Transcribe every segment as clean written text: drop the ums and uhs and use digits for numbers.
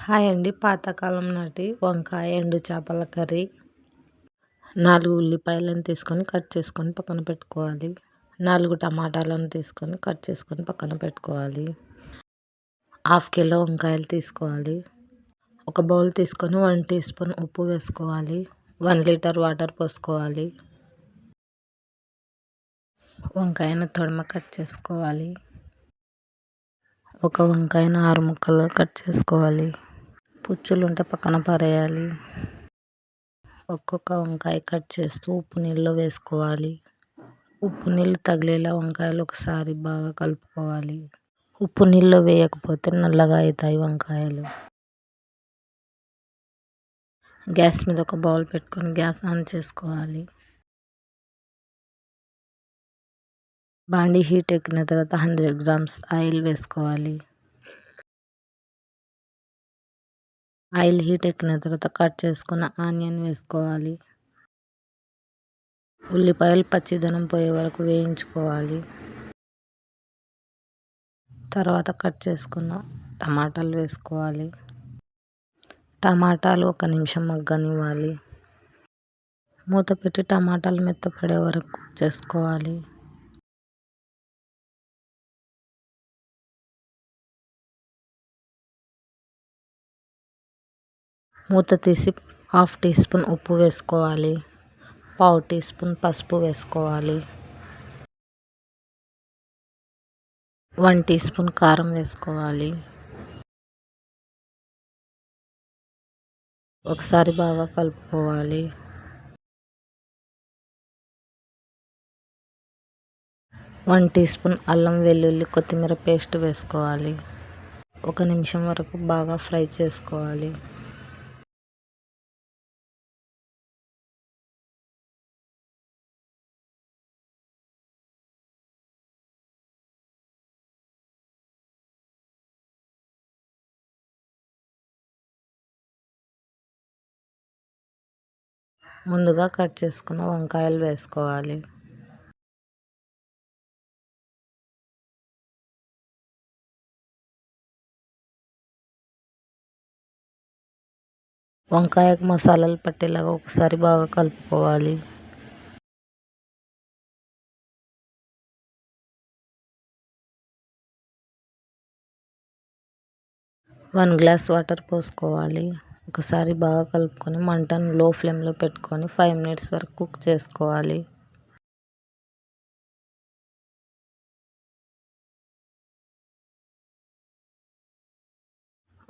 Hi అండి. పాతకాలం నాటి వంకాయ, ఎండు చేపల కర్రీ. 4 ఉల్లిపాయలను తీసుకొని కట్ చేసుకొని పక్కన పెట్టుకోవాలి. 4 టమాటాలను తీసుకొని కట్ చేసుకొని పక్కన పెట్టుకోవాలి. హాఫ్ కిలో వంకాయలు తీసుకోవాలి. ఒక బౌల్ తీసుకొని 1 టీ స్పూన్ ఉప్పు వేసుకోవాలి. 1 లీటర్ వాటర్ పోసుకోవాలి. వంకాయను తొడమ కట్ చేసుకోవాలి. ఒక వంకాయను 6 ముక్కలుగా కట్ చేసుకోవాలి. పుచ్చులుంటే పక్కన పారేయాలి. ఒక్కొక్క వంకాయ కట్ చేస్తూ ఉప్పు నీళ్ళలో వేసుకోవాలి. ఉప్పు నీళ్ళు తగిలేలా వంకాయలు ఒకసారి బాగా కలుపుకోవాలి. ఉప్పు నీళ్ళలో వేయకపోతే నల్లగా అవుతాయి వంకాయలు. గ్యాస్ మీద ఒక బౌల్ పెట్టుకొని గ్యాస్ ఆన్ చేసుకోవాలి. బాండీ హీట్ ఎక్కిన తర్వాత 100 గ్రామ్స్ ఆయిల్ వేసుకోవాలి. ఆయిల్ హీట్ ఎక్కిన తర్వాత కట్ చేసుకున్న ఆనియన్ వేసుకోవాలి. ఉల్లిపాయలు పచ్చిదనం పోయే వరకు వేయించుకోవాలి. తర్వాత కట్ చేసుకున్న టమాటాలు వేసుకోవాలి. టమాటాలు 1 నిమిషం మగ్గనివ్వాలి. మూత పెట్టి టమాటాలు మెత్తపడే వరకు కుక్ చేసుకోవాలి. మూత తీసి హాఫ్ టీ స్పూన్ ఉప్పు వేసుకోవాలి. పావు టీ స్పూన్ పసుపు వేసుకోవాలి. 1 టీ స్పూన్ కారం వేసుకోవాలి. ఒకసారి బాగా కలుపుకోవాలి. 1 టీ స్పూన్ అల్లం వెల్లుల్లి కొత్తిమీర పేస్ట్ వేసుకోవాలి. 1 నిమిషం వరకు బాగా ఫ్రై చేసుకోవాలి. ముందుగా కట్ చేసుకున్న వంకాయలు వేసుకోవాలి. వంకాయకు మసాలాలు పట్టేలాగా ఒకసారి బాగా కలుపుకోవాలి. వన్ గ్లాస్ వాటర్ పోసుకోవాలి. ఒకసారి బాగా కలుపుకొని మంటను లో ఫ్లేమ్లో పెట్టుకొని 5 మినిట్స్ వరకు కుక్ చేసుకోవాలి.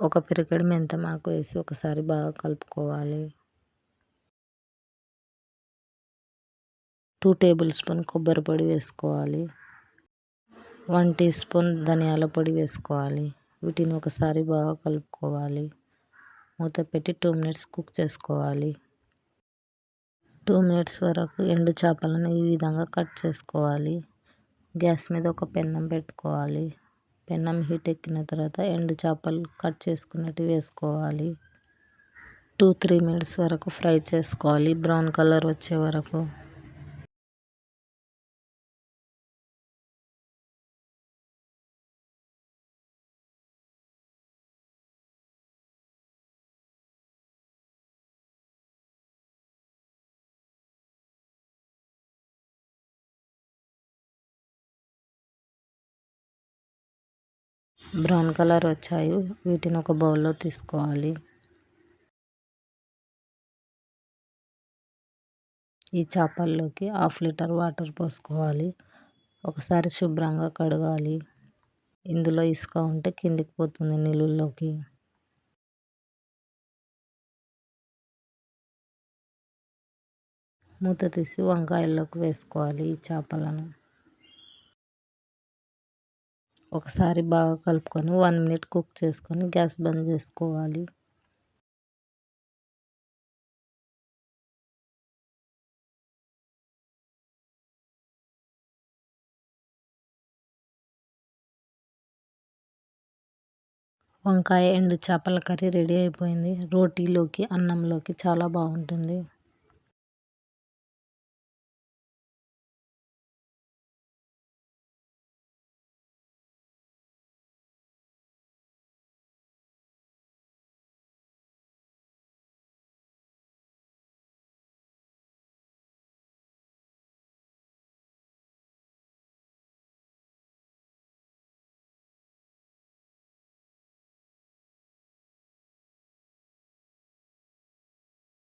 ఒక పిరికెడు మెంతమాకు వేసి ఒకసారి బాగా కలుపుకోవాలి. 2 టేబుల్ స్పూన్ కొబ్బరి పొడి వేసుకోవాలి. 1 టీ స్పూన్ ధనియాల పొడి వేసుకోవాలి. వీటిని ఒకసారి బాగా కలుపుకోవాలి. మూత పెట్టి 2 మినిట్స్ కుక్ చేసుకోవాలి. 2 మినిట్స్ వరకు ఎండు చేపలను ఈ విధంగా కట్ చేసుకోవాలి. గ్యాస్ మీద ఒక పెన్నం పెట్టుకోవాలి. పెన్నం హీట్ ఎక్కిన తర్వాత ఎండు చేపలు కట్ చేసుకున్నట్టు వేసుకోవాలి. 2-3 మినిట్స్ వరకు ఫ్రై చేసుకోవాలి, బ్రౌన్ కలర్ వచ్చే వరకు. బ్రౌన్ కలర్ వచ్చాయి. వీటిని ఒక బౌల్లో తీసుకోవాలి. ఈ చేపల్లోకి 1/2 లీటర్ వాటర్ పోసుకోవాలి. ఒకసారి శుభ్రంగా కడగాలి. ఇందులో ఇసుక ఉంటే కిందికి పోతుంది నీళ్ళల్లోకి. మూత తీసి వంకాయల్లోకి వేసుకోవాలి ఈ చేపలను. ఒకసారి బాగా కలుపుకొని 1 మినిట్ కుక్ చేసుకొని గ్యాస్ బంద్ చేసుకోవాలి. వంకాయ ఎండు చేపల కర్రీ రెడీ అయిపోయింది. రోటీలోకి, అన్నంలోకి చాలా బాగుంటుంది.